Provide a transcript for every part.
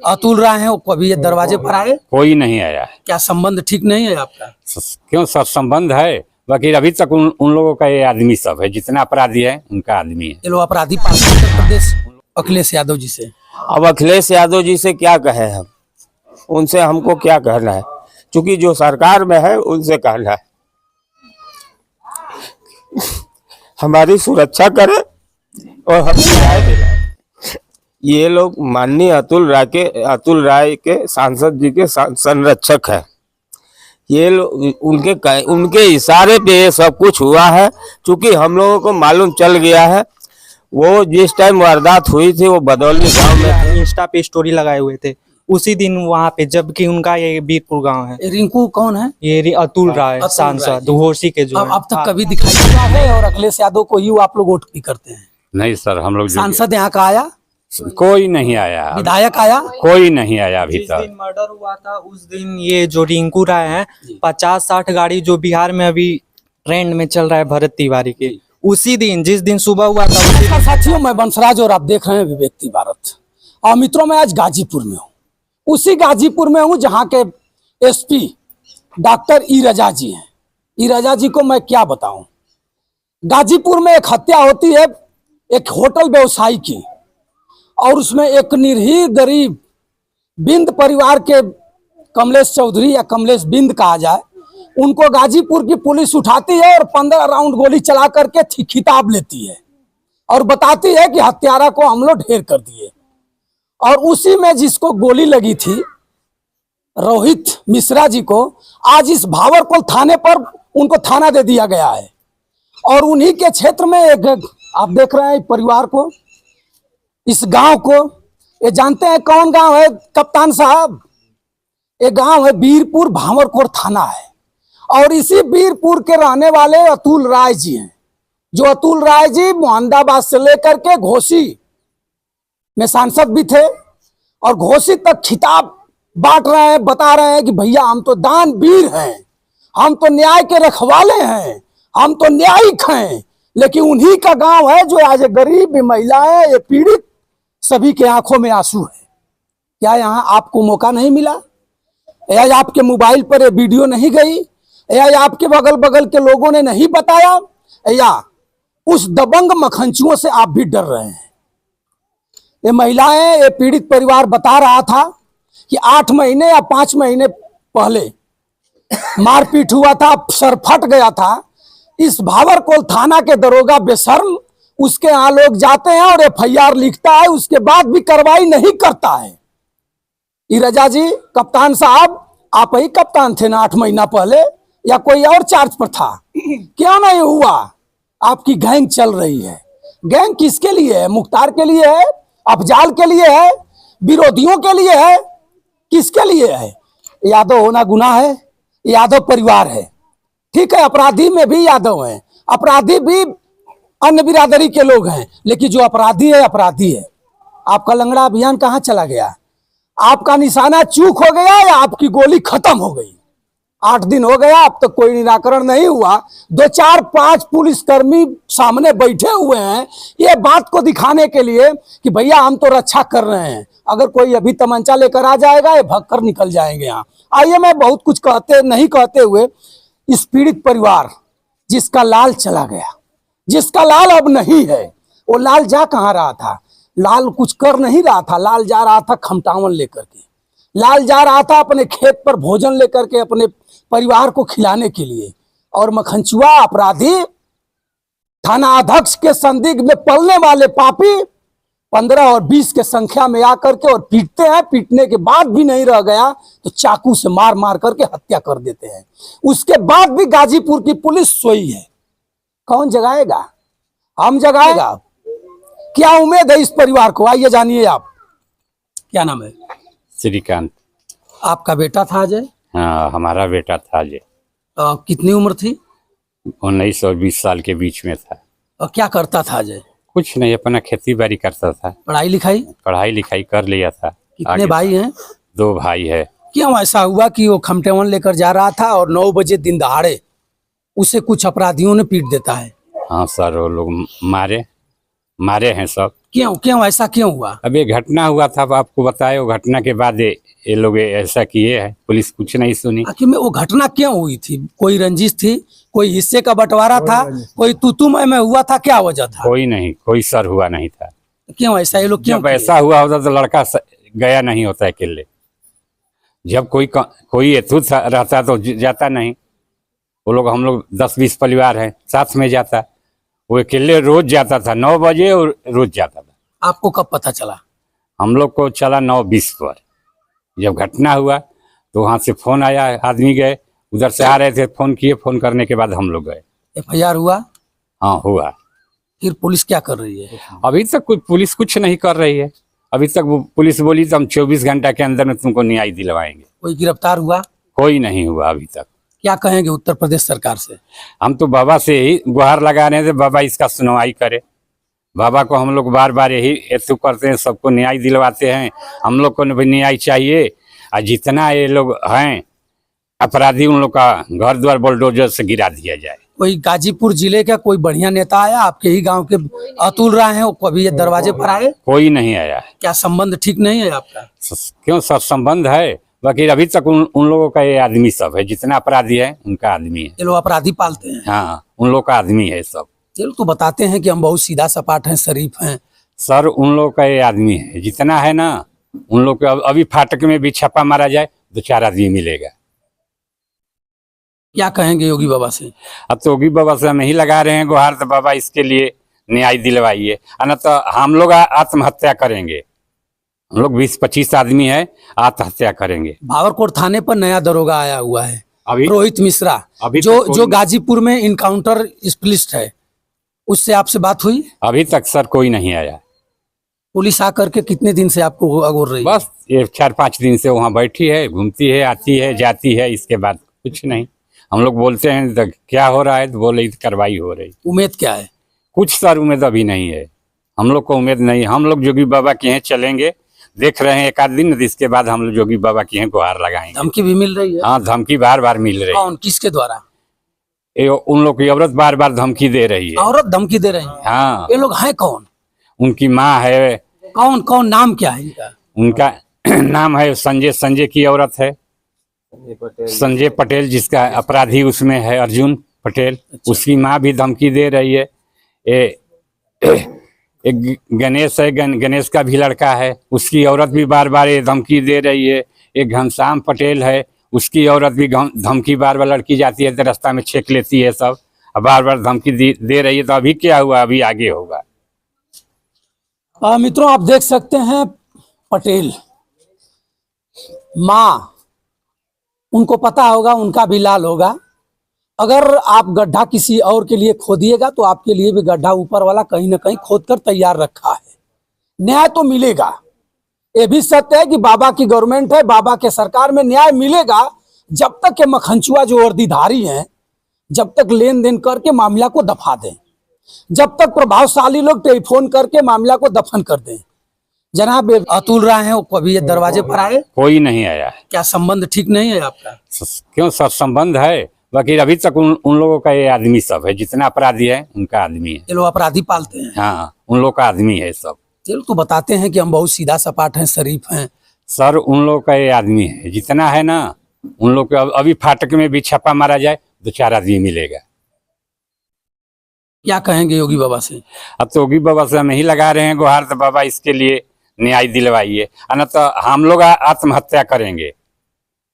अतुल राय हैं, वो कभी ये दरवाजे पर आए? कोई नहीं आया है। क्या संबंध ठीक नहीं है आपका? क्यों सर, संबंध है, बाकी अभी तक उन लोगों का ये आदमी सब है, जितना अपराधी है उनका आदमी है। ये लोग अपराधी पार्टी उत्तर प्रदेश अखिलेश यादव जी से। अब अखिलेश यादव जी से क्या कहे हम, उनसे हमको क्या कहना है, क्योंकि जो सरकार में है उनसे कहना है हमारी सुरक्षा करे और हमें न्याय दिलाए। ये लोग माननीय अतुल राय के सांसद जी के संरक्षक है। ये लोग उनके इशारे पे ये सब कुछ हुआ है, क्योंकि हम लोगों को मालूम चल गया है। वो जिस टाइम वारदात हुई थी वो बदौली गांव में इंस्टा पे स्टोरी लगाए हुए थे उसी दिन वहाँ पे, जबकि उनका ये बीरपुर गांव है। रिंकू कौन है? ये अतुल राय सांसद घोसी के जो अब तक कभी दिखाई दिया है? और अखिलेश यादव को ही आप लोग वोट भी करते हैं? नहीं सर, हम लोग सांसद यहाँ का आया? कोई नहीं आया। विधायक आया? कोई नहीं आया अभी जिस तक। दिन मर्डर हुआ था उस दिन ये जो रिंकू राय है 50-60 गाड़ी जो बिहार में अभी ट्रेंड में चल रहा है भरत तिवारी के, उसी दिन जिस दिन सुबह हुआ था उसी दिन। साथियों, मैं बंसराज और आप देख रहे हैं विवेक भारत। और मित्रों, मैं आज गाजीपुर में हूँ, उसी गाजीपुर में हूँ जहाँ के एसपी डॉक्टर ई रजा जी हैं। ई रजा जी को मैं क्या बताऊं, गाजीपुर में एक हत्या होती है एक होटल व्यवसायी की, और उसमें एक निरीह गरीब बिंद परिवार के कमलेश चौधरी या कमलेश बिंद कहा जाए, उनको गाजीपुर की पुलिस उठाती है और 15 राउंड गोली चला करके खिताब लेती है और बताती है कि हत्यारा को हम लोग ढेर कर दिए। और उसी में जिसको गोली लगी थी रोहित मिश्रा जी को, आज इस भावरकोल थाने पर उनको थाना दे दिया गया है। और उन्हीं के क्षेत्र में एक, आप देख रहे हैं परिवार को, इस गांव को, ये जानते हैं कौन गांव है कप्तान साहब? ये गांव है बीरपुर, भावरकोल थाना है। और इसी बीरपुर के रहने वाले अतुल राय जी हैं, जो अतुल राय जी मोहम्मदाबाद से लेकर के घोसी में सांसद भी थे और घोसी तक खिताब बांट रहे हैं, बता रहे हैं कि भैया हम तो दानवीर हैं, हम तो न्याय के रखवाले हैं, हम तो न्यायिक हैं। लेकिन उन्हीं का गांव है जो आज गरीब महिलाएं, ये पीड़ित, सभी के आंखों में आंसू है। क्या यहाँ आपको मौका नहीं मिला? या आपके मोबाइल पर ये वीडियो नहीं गई? या आपके बगल बगल के लोगों ने नहीं बताया? या उस दबंग मखंचुओं से आप भी डर रहे हैं? ये महिलाएं, ये पीड़ित परिवार बता रहा था कि 8 महीने या 5 महीने पहले मारपीट हुआ था, सर फट गया था। इस भावरकोल थाना के दरोगा बेशर्म उसके यहाँ लोग जाते हैं और FIR लिखता है, उसके बाद भी कार्रवाई नहीं करता है। ई रजा जी, कप्तान साहब, आप ही कप्तान थे ना 8 महीना पहले, या कोई और चार्ज पर था? क्यों नहीं हुआ? आपकी गैंग चल रही है। गैंग किसके लिए है? मुख्तार के लिए है? अफजाल के लिए है? विरोधियों के लिए है? किसके लिए है? यादव होना गुनाह है? यादव परिवार है, ठीक है, अपराधी में भी यादव हैं, अपराधी भी अन्य बिरादरी के लोग हैं, लेकिन जो अपराधी है अपराधी है। आपका लंगड़ा अभियान कहाँ चला गया? आपका निशाना चूक हो गया या आपकी गोली खत्म हो गई? 8 दिन हो गया, अब तक कोई निराकरण नहीं हुआ। 2, 4, 5 पुलिसकर्मी सामने बैठे हुए हैं ये बात को दिखाने के लिए कि भैया हम तो रक्षा कर रहे हैं। अगर कोई अभी तमंचा लेकर आ जाएगा, ये भगकर निकल जाएंगे यहाँ। आइए, मैं बहुत कुछ कहते हुए इस पीड़ित परिवार जिसका लाल चला गया, जिसका लाल अब नहीं है, वो लाल जा कहाँ रहा था? लाल कुछ कर नहीं रहा था, लाल जा रहा था खमटावन लेकर के, लाल जा रहा था अपने खेत पर भोजन लेकर के अपने परिवार को खिलाने के लिए। और मखंचुआ अपराधी, थाना अध्यक्ष के संदिग्ध में पलने वाले पापी 15 और 20 के संख्या में आकर के और पीटते हैं। पीटने के बाद भी नहीं रह गया तो चाकू से मार मार करके हत्या कर देते हैं। उसके बाद भी गाजीपुर की पुलिस सोई है। कौन जगाएगा? हम जगाएगा। क्या उम्मीद है इस परिवार को? आइए जानिए। आप क्या नाम है? श्रीकांत। आपका बेटा था अजय? हाँ, हमारा बेटा था अजय। कितनी उम्र थी? 19 और 20 साल के बीच में था। और क्या करता था अजय? कुछ नहीं, अपना खेती बाड़ी करता था। पढ़ाई लिखाई? पढ़ाई लिखाई कर लिया था। कितने भाई हैं? 2 भाई है। क्यों ऐसा हुआ कि वो खमटेवन लेकर जा रहा था और 9 बजे दिन दहाड़े उसे कुछ अपराधियों ने पीट देता है? हाँ सर, वो लोग मारे हैं सब। क्यों क्यों ऐसा क्यों हुआ? अब ये घटना हुआ था, अब आपको बताए, वो घटना के बाद ये लोग ऐसा किए हैं, पुलिस कुछ नहीं सुनी। आखिर में वो घटना क्यों हुई थी? कोई रंजिश थी, कोई हिस्से का बंटवारा था, कोई तू मैं हुआ था, क्या वजह था? कोई नहीं, कोई सर हुआ नहीं था। क्यों ऐसा ये लोग क्यों जब ऐसा हुआ होता तो लड़का गया नहीं होता अकेले। जब कोई एथुत रहता तो जाता नहीं। वो लोग, हम लोग 10-20 परिवार हैं, साथ में जाता। वो अकेले रोज जाता था 9 बजे और रोज जाता था। आपको कब पता चला? हम लोग को चला 9:20 पर। जब घटना हुआ तो वहां से फोन आया, आदमी गए, उधर से आ रहे थे, फोन किए, फोन करने के बाद हम लोग गए। FIR हुआ? हाँ हुआ। फिर पुलिस क्या कर रही है? अभी तक पुलिस कुछ नहीं कर रही है। अभी तक वो पुलिस बोली तो हम 24 घंटा के अंदर में तुमको न्याय दिलवाएंगे। कोई गिरफ्तार हुआ? कोई नहीं हुआ अभी तक। क्या कहेंगे उत्तर प्रदेश सरकार से? हम तो बाबा से ही गुहार लगा रहे थे, बाबा इसका सुनवाई करे। बाबा को हम लोग बार बार यही हेतु करते हैं, सबको न्याय दिलवाते हैं। हम लोग को भी न्याय चाहिए। और जितना ये लोग हैं अपराधी, उन लोग का घर द्वार बुलडोजर से गिरा दिया जाए। कोई गाजीपुर जिले का कोई बढ़िया नेता आया आपके ही गांव के, अतुल राय हैं, वो कभी ये दरवाजे पर आए? कोई नहीं आया। क्या संबंध ठीक नहीं है आपका? क्यों सब संबंध है, बाकी अभी तक उन लोगों का ये आदमी सब है, जितना अपराधी है उनका आदमी है। ये लोग अपराधी पालते हैं? हाँ, उन लोग का आदमी है सब। ये लोग तो बताते हैं कि हम बहुत सीधा सपाट हैं, शरीफ हैं। सर, उन लोग का ये आदमी है, जितना है ना, उन लोग का अभी फाटक में भी छापा मारा जाए 2-4 आदमी मिलेगा। क्या कहेंगे योगी बाबा से? अब तो योगी बाबा से हम ही लगा रहे हैं गुहार, तो बाबा इसके लिए न्याय दिलवाइए, न तो हम लोग आत्महत्या करेंगे। हम लोग 20-25 आदमी है, आत्महत्या करेंगे। भावरकोट थाने पर नया दरोगा आया हुआ है, अभी रोहित मिश्रा, अभी जो गाजीपुर में इनकाउंटर स्पेशलिस्ट है, उससे आपसे बात हुई? अभी तक सर कोई नहीं आया। पुलिस आकर के कितने दिन से आपको अगोर रही है? बस ये 4-5 दिन से वहाँ बैठी है, घूमती है, आती है, जाती है, इसके बाद कुछ नहीं। हम लोग बोलते हैं तो क्या हो रहा है, तो बोले कार्रवाई हो रही। उम्मीद क्या है? कुछ सर उम्मीद अभी नहीं है, हम लोग को उम्मीद नहीं। हम लोग योगी बाबा के यहाँ चलेंगे, देख रहे हैं एक आध दिन, इसके बाद हम लोग योगी बाबा के यहाँ गुहार लगाएंगे। धमकी भी मिल रही है? हाँ, धमकी बार बार मिल रही है। कौन, किसके द्वारा? उन लोग की औरत बार बार धमकी दे रही है। औरत धमकी दे रही है? हाँ। ये लोग हैं कौन? उनकी माँ है। कौन कौन, नाम क्या है इनका? उनका नाम है संजय की औरत है, संजय पटेल, जिसका अपराधी उसमें है अर्जुन पटेल। उसकी माँ भी धमकी दे रही है। एक गणेश है, गणेश का भी लड़का है, उसकी औरत भी बार बार ये धमकी दे रही है। एक घनश्याम पटेल है, उसकी औरत भी धमकी बार बार, लड़की जाती है तो रास्ता में छेक लेती है सब, बार बार धमकी दे रही है। तो अभी क्या हुआ, अभी आगे होगा। मित्रों, आप देख सकते हैं पटेल माँ, उनको पता होगा, उनका भी लाल होगा। अगर आप गड्ढा किसी और के लिए खोदिएगा तो आपके लिए भी गड्ढा ऊपर वाला कहीं ना कहीं खोद कर तैयार रखा है। न्याय तो मिलेगा, ये भी सत्य है कि बाबा की गवर्नमेंट है, बाबा के सरकार में न्याय मिलेगा। जब तक के मखंचुआ जो वर्दीधारी हैं, जब तक लेन देन करके मामला को दफा दें, जब तक प्रभावशाली लोग टेलीफोन करके मामला को दफन कर दें। जनाब अतुल राय हैं, वो कभी ये दरवाजे पर आए? कोई नहीं आया। क्या संबंध ठीक नहीं है आपका? क्यों सब संबंध है, बाकी अभी तक उन लोगों का ये आदमी सब है, जितना अपराधी है उनका आदमी है। ये लोग अपराधी पालते हैं? हाँ, उन लोग का आदमी है सब। ये लोग तो बताते हैं कि हम बहुत सीधा सपाट हैं, शरीफ हैं। सर, उन लोग का ये आदमी है, जितना है ना, उन लोग का अभी फाटक में भी छापा मारा जाए 2-4 आदमी मिलेगा। क्या कहेंगे योगी बाबा से? अब तो योगी बाबा से हम ही लगा रहे हैं गुहार, तो बाबा इसके लिए न्याय दिलवाइए, न तो हम लोग आत्महत्या करेंगे।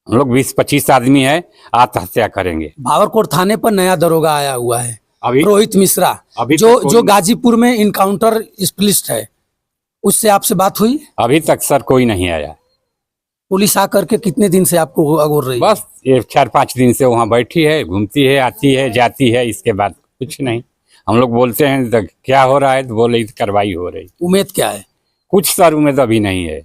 हम लोग 20-25 आदमी है, आत्महत्या करेंगे। भावरकोट थाने पर नया दरोगा आया हुआ है, अभी रोहित मिश्रा, अभी जो गाजीपुर में इनकाउंटर स्पेशलिस्ट है, उससे आपसे बात हुई? अभी तक सर कोई नहीं आया। पुलिस आकर के कितने दिन से आपको अगोर रही है? बस ये 4-5 दिन से वहाँ बैठी है, घूमती है, आती है, जाती है, इसके बाद कुछ नहीं। हम लोग बोलते हैं तो क्या हो रहा है, तो बोले कार्रवाई हो रही। उम्मीद क्या है? कुछ सर उम्मीद अभी नहीं है,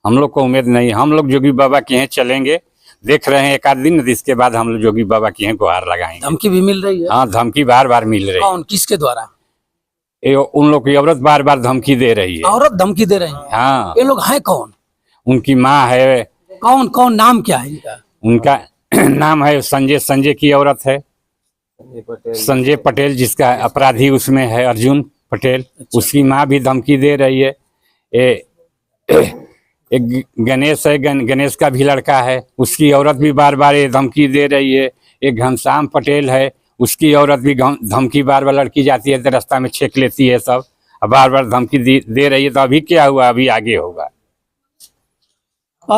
हम लोग को उम्मीद नहीं। हम लोग योगी बाबा के यहाँ चलेंगे, देख रहे हैं एक आध दिन, इसके बाद हम लोग योगी बाबा के यहाँ गुहार लगाएंगे। धमकी भी मिल रही है? हाँ, धमकी बार बार मिल रही है। कौन, किसके द्वारा? उन लोग की औरत बार बार धमकी दे रही है। औरत धमकी दे रही है? हाँ। ये लोग हैं कौन? उनकी माँ है। कौन कौन, नाम क्या है इनका? उनका नाम है संजय की औरत है, संजय पटेल, जिसका अपराधी उसमें है अर्जुन पटेल, उसकी माँ भी धमकी दे रही है। एक गणेश है, गणेश का भी लड़का है, उसकी औरत भी बार बार ये धमकी दे रही है। एक घनश्याम पटेल है, उसकी औरत भी धमकी बार बार, लड़की जाती है तो रास्ता में छेक लेती है सब, बार बार धमकी दे रही है। तो अभी क्या हुआ, अभी आगे होगा।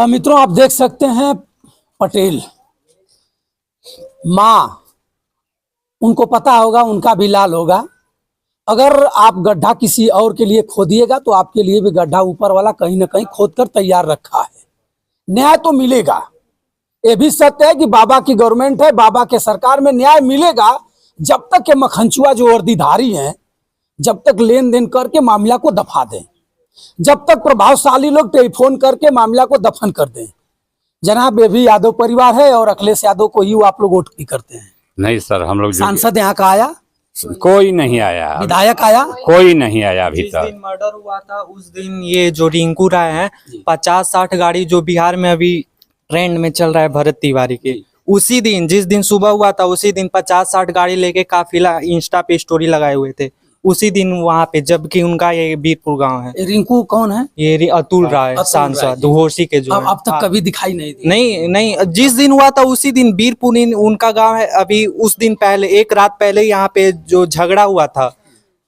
मित्रों आप देख सकते हैं पटेल माँ, उनको पता होगा उनका भी लाल होगा। अगर आप गड्ढा किसी और के लिए खोदिएगा तो आपके लिए भी गड्ढा ऊपर वाला कहीं ना कहीं खोद कर तैयार रखा है। न्याय तो मिलेगा, ये भी सत्य है कि बाबा की गवर्नमेंट है, बाबा के सरकार में न्याय मिलेगा जब तक के मखंचुआ जो वर्दीधारी हैं जब तक लेन देन करके मामला को दफा दें, जब तक प्रभावशाली लोग टेलीफोन करके मामला को दफन कर दें। जनाब ये भी यादव परिवार है और अखिलेश यादव को ही आप लोग वोट भी करते हैं। नहीं सर, हम लोग सांसद यहाँ का आया, कोई नहीं आया, विधायक आया, कोई नहीं आया अभी जिस तक। दिन मर्डर हुआ था उस दिन ये जो रिंकू राय है 50-60 गाड़ी जो बिहार में अभी ट्रेंड में चल रहा है भरत तिवारी के, उसी दिन जिस दिन सुबह हुआ था उसी दिन 50-60 गाड़ी लेके काफिला इंस्टा पे स्टोरी लगाए हुए थे उसी दिन वहां पे, जबकि उनका ये बीरपुर गांव है। रिंकू कौन है? ये अतुल राय सांसद घोसी के जो अब तक कभी दिखाई नहीं दी। नहीं, जिस दिन हुआ था उसी दिन बीरपुर उनका गांव है। अभी उस दिन पहले, एक रात पहले यहाँ पे जो झगड़ा हुआ था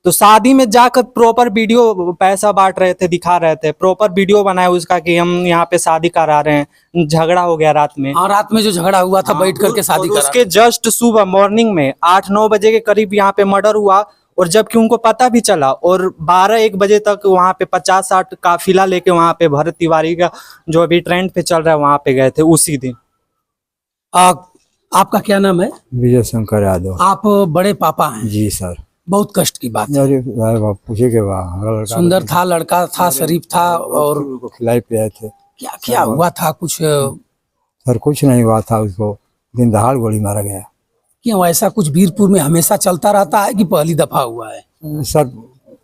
तो शादी में जाकर प्रॉपर वीडियो पैसा बांट रहे थे, दिखा रहे थे, प्रॉपर वीडियो बनाया उसका कि हम यहाँ पे शादी करा रहे हैं। झगड़ा हो गया रात में। हाँ, रात में जो झगड़ा हुआ था बैठ करके शादी करा। उसके जस्ट सुबह मॉर्निंग में 8-9 बजे के करीब यहाँ पे मर्डर हुआ और जबकि उनको पता भी चला और 12-1 बजे तक वहाँ पे 50-60 काफिला लेके वहाँ पे भरत तिवारी का जो अभी ट्रेंड पे चल रहा है वहाँ पे गए थे उसी दिन। आपका क्या नाम है? विजय शंकर यादव। आप बड़े पापा हैं? जी सर। बहुत कष्ट की बात है। अरे पूछे के बाद सुंदर था, लड़का था, शरीफ था और उनको खिलाई पिलाए थे। क्या क्या हुआ था? कुछ सर कुछ नहीं हुआ था, उसको दिन दहाड़ गोली मारा गया। क्यों ऐसा कुछ बीरपुर में हमेशा चलता रहता है कि पहली दफा हुआ है? सर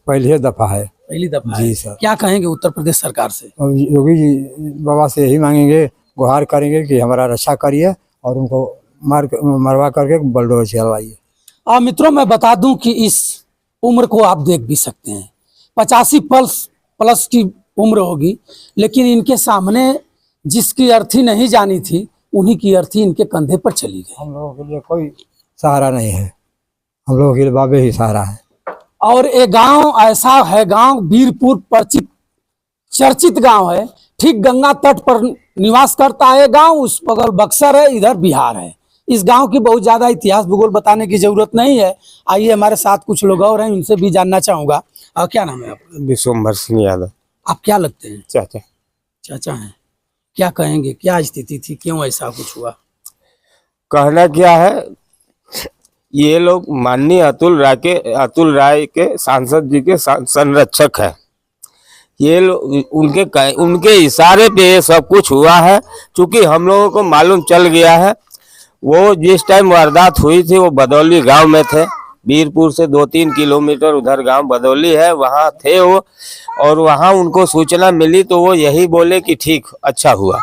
पहली दफा है। पहली दफा जी है। सर। क्या कहेंगे उत्तर प्रदेश सरकार से? और योगी जी बाबा से यही मांगेंगे, गुहार करेंगे कि हमारा रक्षा करिए और उनको मरवा करके बलडोजर चलवाइए। मित्रों मैं बता दूं कि इस उम्र को आप देख भी सकते हैं, 85 प्लस की उम्र होगी, लेकिन इनके सामने जिसकी अर्थी नहीं जानी थी उन्हीं की अर्थी इनके कंधे पर चली गई। हम लोगों के लिए कोई सहारा नहीं है, हम लोगों के लिए बाबे ही सहारा है। और ये गांव ऐसा है, गांव बीरपुर परिचित चर्चित गांव है, ठीक गंगा तट पर निवास करता है गांव। उस बगल बक्सर है, इधर बिहार है। इस गांव की बहुत ज्यादा इतिहास भूगोल बताने की जरूरत नहीं है। आइए हमारे साथ कुछ लोग और हैं, उनसे भी जानना चाहूंगा। क्या नाम है आपका? विश्वम्भर सिंह यादव। आप क्या लगते हैं? चाचा। चाचा हैं। क्या कहेंगे, क्या स्थिति थी, क्यों ऐसा कुछ हुआ? कहना क्या है, ये लोग माननीय अतुल राय के सांसद जी के संरक्षक है। ये लोग उनके इशारे पे ये सब कुछ हुआ है। चूंकि हम लोगों को मालूम चल गया है, वो जिस टाइम वारदात हुई थी वो बदौली गांव में थे। बीरपुर से 2-3 किलोमीटर उधर गांव बदौली है, वहां थे वो। और वहां उनको सूचना मिली तो वो यही बोले कि ठीक, अच्छा हुआ,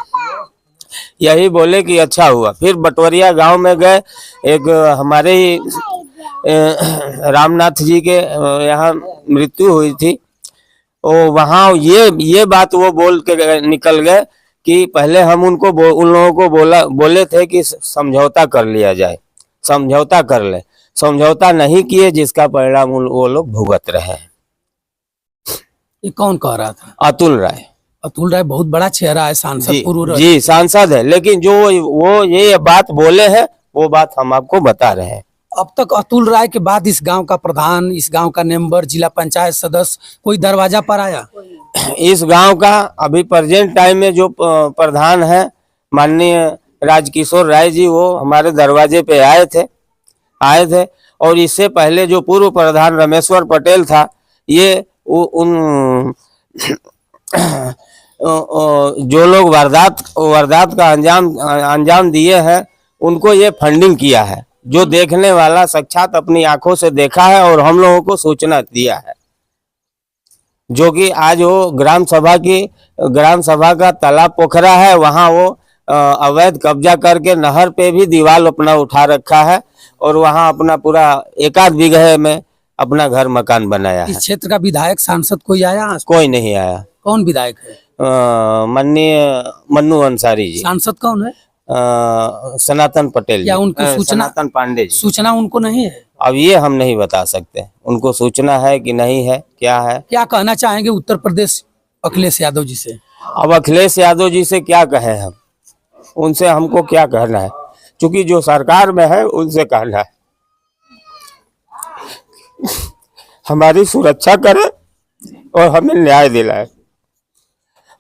यही बोले कि अच्छा हुआ। फिर बटवरिया गांव में गए, एक हमारे ही रामनाथ जी के यहाँ मृत्यु हुई थी। और वहाँ ये बात वो बोल के निकल गए कि पहले हम उन लोगों को बोले थे कि समझौता कर लिया जाए, समझौता कर ले। समझौता नहीं किए, जिसका परिणाम वो लोग भुगत रहे हैं। ये कौन कह रहा था? अतुल राय। अतुल राय बहुत बड़ा चेहरा है, सांसद पूर्व। जी सांसद है, लेकिन जो वो ये बात बोले हैं वो बात हम आपको बता रहे हैं। अब तक अतुल राय के बाद इस गांव का प्रधान, इस गांव का मेंबर, जिला पंचायत सदस्य कोई दरवाजा पर आया? इस गांव का अभी प्रेजेंट टाइम में जो प्रधान है माननीय राजकिशोर राय जी, वो हमारे दरवाजे पे आए थे। और इससे पहले जो पूर्व प्रधान रमेश्वर पटेल था, ये उन जो लोग वारदात का अंजाम दिए हैं उनको ये फंडिंग किया है, जो देखने वाला साक्षात अपनी आंखों से देखा है और हम लोगों को सूचना दिया है। जो कि आज वो ग्राम सभा का तालाब पोखरा है, वहाँ वो अवैध कब्जा करके नहर पे भी दीवार अपना उठा रखा है और वहाँ अपना पूरा 1-8 बीघे में अपना घर मकान बनाया इस है। क्षेत्र का विधायक सांसद कोई आया? कोई नहीं आया। कौन विधायक है? माननीय मन्नू अंसारी जी, सांसद कौन है? सनातन पटेल या जी, उनको सूचना- सनातन पांडे जी। सूचना उनको नहीं है? अब ये हम नहीं बता सकते, उनको सूचना है कि नहीं है, क्या है। क्या कहना चाहेंगे उत्तर प्रदेश अखिलेश यादव जी से? अब अखिलेश यादव जी से क्या कहें हम, उनसे हमको क्या कहना है, क्योंकि जो सरकार में है उनसे कहना है हमारी सुरक्षा करे और हमें न्याय दिलाए।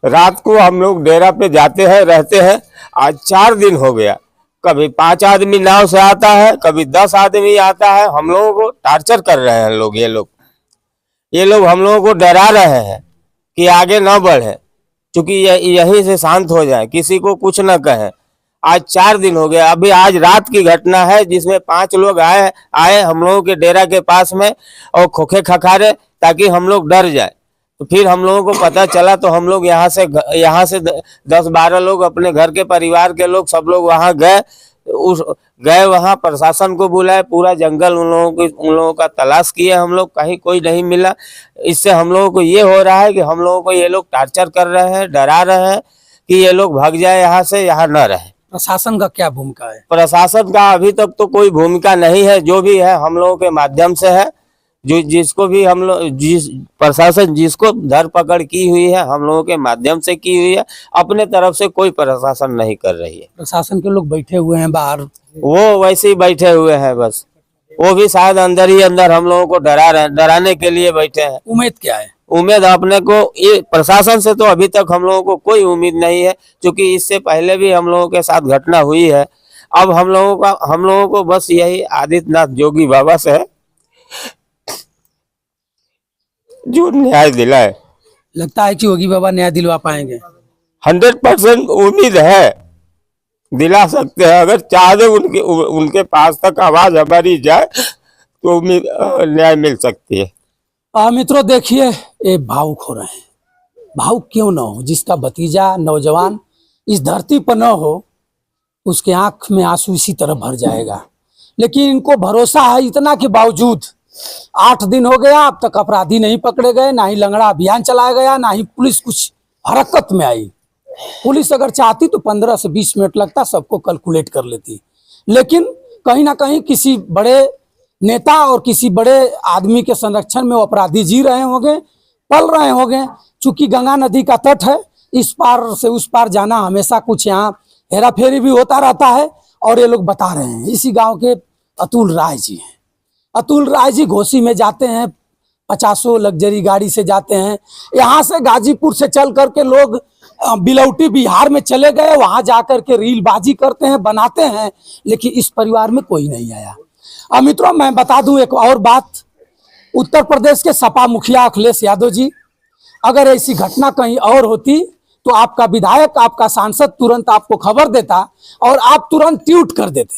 रात को हम लोग डेरा पे जाते हैं, रहते हैं। आज 4 दिन हो गया, कभी 5 आदमी नाव से आता है, कभी 10 आदमी आता है। हम लोगों को टार्चर कर रहे हैं लोग। ये लोग हम लोगों को डरा रहे हैं कि आगे न बढ़े, क्योंकि यहीं से शांत हो जाए, किसी को कुछ न कहे। आज 4 दिन हो गया। अभी आज रात की घटना है जिसमें 5 लोग आए हम लोगों के डेरा के पास में और खोखे खखारे ताकि हम लोग डर जाए। तो फिर हम लोगों को पता चला तो हम लोग यहाँ से 10-12 लोग अपने घर के परिवार के लोग सब लोग वहाँ गए वहाँ प्रशासन को बुलाए, पूरा जंगल उन लोगों का तलाश किए हम लोग, कहीं कोई नहीं मिला। इससे हम लोगों को ये हो रहा है कि हम लोगों को ये लोग टार्चर कर रहे हैं, डरा रहे हैं कि ये लोग भाग जाए यहाँ से, यहाँ न रहे। प्रशासन का क्या भूमिका है? प्रशासन का अभी तक तो कोई भूमिका नहीं है। जो भी है हम लोगों के माध्यम से है। जो जिसको भी हम लोग प्रशासन जिसको धरपकड़ की हुई है हम लोगों के माध्यम से की हुई है। अपने तरफ से कोई प्रशासन नहीं कर रही है। प्रशासन के लोग बैठे हुए हैं बाहर, वो वैसे ही बैठे हुए हैं बस। वो भी शायद अंदर ही अंदर हम लोगों को डराने के लिए बैठे हैं। उम्मीद क्या है? उम्मीद अपने को ये प्रशासन से तो अभी तक हम लोगों को कोई उम्मीद नहीं है, क्योंकि इससे पहले भी हम लोगों के साथ घटना हुई है। अब हम लोगों को बस यही आदित्यनाथ योगी बाबा से है जो न्याय दिलाए। लगता है कि योगी बाबा न्याय दिलवा पाएंगे? 100% उम्मीद है, दिला सकते हैं। अगर चाहे उनके पास तक आवाज हमारी जाए तो उम्मीद न्याय मिल सकती है। मित्रों देखिए, ये भावुक हो रहे हैं। भावुक क्यों ना हो? जिसका भतीजा नौजवान इस धरती पर न हो उसके आंख में आंसू इसी तरह भर जाएगा। लेकिन इनको भरोसा है इतना के बावजूद 8 दिन हो गया, अब तक अपराधी नहीं पकड़े गए, ना ही लंगड़ा अभियान चलाया गया, ना ही पुलिस कुछ हरकत में आई। पुलिस अगर चाहती तो 15 से 20 मिनट लगता, सबको कैलकुलेट कर लेती। लेकिन कहीं ना कहीं किसी बड़े नेता और किसी बड़े आदमी के संरक्षण में वो अपराधी जी रहे होंगे, पल रहे होंगे। चूंकि गंगा नदी का तट है, इस पार से उस पार जाना हमेशा कुछ यहाँ हेरा फेरी भी होता रहता है। और ये लोग बता रहे हैं, इसी गांव के अतुल राय जी हैं। अतुल राय जी घोसी में जाते हैं, 50 लग्जरी गाड़ी से जाते हैं। यहाँ से गाजीपुर से चल करके लोग बिलौटी बिहार में चले गए, वहां जाकर के रीलबाजी करते हैं, बनाते हैं। लेकिन इस परिवार में कोई नहीं आया। अब मित्रों मैं बता दूं एक और बात, उत्तर प्रदेश के सपा मुखिया अखिलेश यादव जी, अगर ऐसी घटना कहीं और होती तो आपका विधायक, आपका सांसद तुरंत आपको खबर देता और आप तुरंत ट्वीट कर देते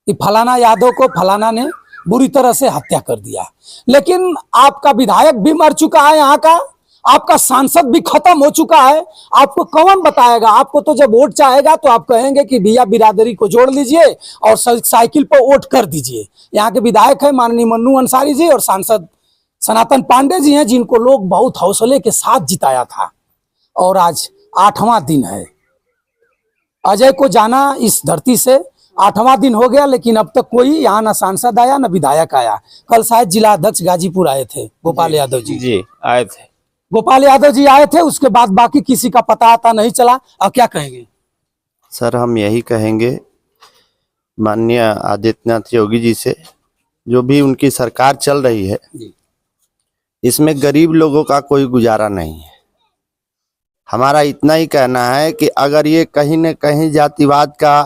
कि फलाना यादव को फलाना ने बुरी तरह से हत्या कर दिया। लेकिन आपका विधायक भी मर चुका है यहाँ का, आपका सांसद भी खत्म हो चुका है। आपको कौन बताएगा? आपको तो जब वोट चाहेगा तो आप कहेंगे कि भैया बिरादरी को जोड़ लीजिए और साइकिल पर वोट कर दीजिए। यहाँ के विधायक है माननीय मन्नू अंसारी जी और सांसद सनातन पांडे जी हैं, जिनको लोग बहुत हौसले के साथ जिताया था। और आज 8वां दिन है अजय को जाना इस धरती से, 8वां दिन हो गया। लेकिन अब तक कोई यहाँ ना सांसद आया ना विधायक आया। कल शायद जिला अध्यक्ष गाजीपुर आए थे गोपाल यादव जी आए थे। गोपाल यादव जी आए थे, उसके बाद बाकी किसी का पता आता नहीं चला। अब क्या कहेंगे? सर हम यही कहेंगे माननीय आदित्यनाथ योगी जी से, जो भी उनकी सरकार चल रही है इसमें गरीब लोगों का कोई गुजारा नहीं है। हमारा इतना ही कहना है कि अगर ये कहीं न कहीं जातिवाद का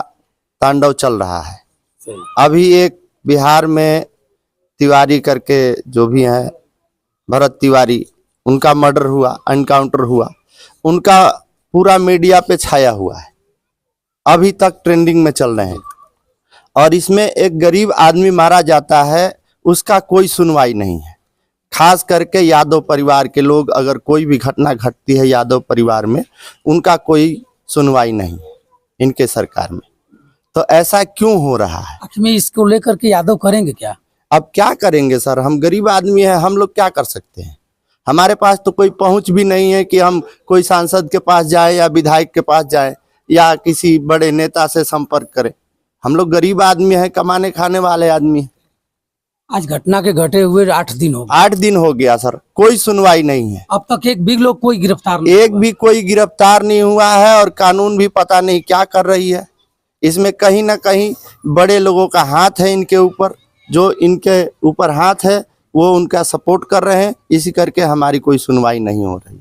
तांडव चल रहा है, अभी एक बिहार में तिवारी करके जो भी हैं भरत तिवारी, उनका मर्डर हुआ, एनकाउंटर हुआ, उनका पूरा मीडिया पे छाया हुआ है, अभी तक ट्रेंडिंग में चल रहे हैं। और इसमें एक गरीब आदमी मारा जाता है, उसका कोई सुनवाई नहीं है। खास करके यादव परिवार के लोग, अगर कोई भी घटना घटती है यादव परिवार में, उनका कोई सुनवाई नहीं है इनके सरकार में। तो ऐसा क्यों हो रहा है? आखिर में इसको लेकर के यादव करेंगे क्या? अब क्या करेंगे सर, हम गरीब आदमी हैं, हम लोग क्या कर सकते हैं। हमारे पास तो कोई पहुंच भी नहीं है कि हम कोई सांसद के पास जाए या विधायक के पास जाए या किसी बड़े नेता से संपर्क करें। हम लोग गरीब आदमी हैं, कमाने खाने वाले आदमी हैं। आज घटना के घटे हुए 8 दिन हो गए, 8 दिन हो गया सर, कोई सुनवाई नहीं है। अब तक एक भी लोग कोई गिरफ्तार नहीं एक हुआ। भी कोई गिरफ्तार नहीं हुआ है और कानून भी पता नहीं क्या कर रही है। इसमें कहीं ना कहीं बड़े लोगों का हाथ है इनके ऊपर, जो इनके ऊपर हाथ है वो उनका सपोर्ट कर रहे हैं, इसी करके हमारी कोई सुनवाई नहीं हो रही।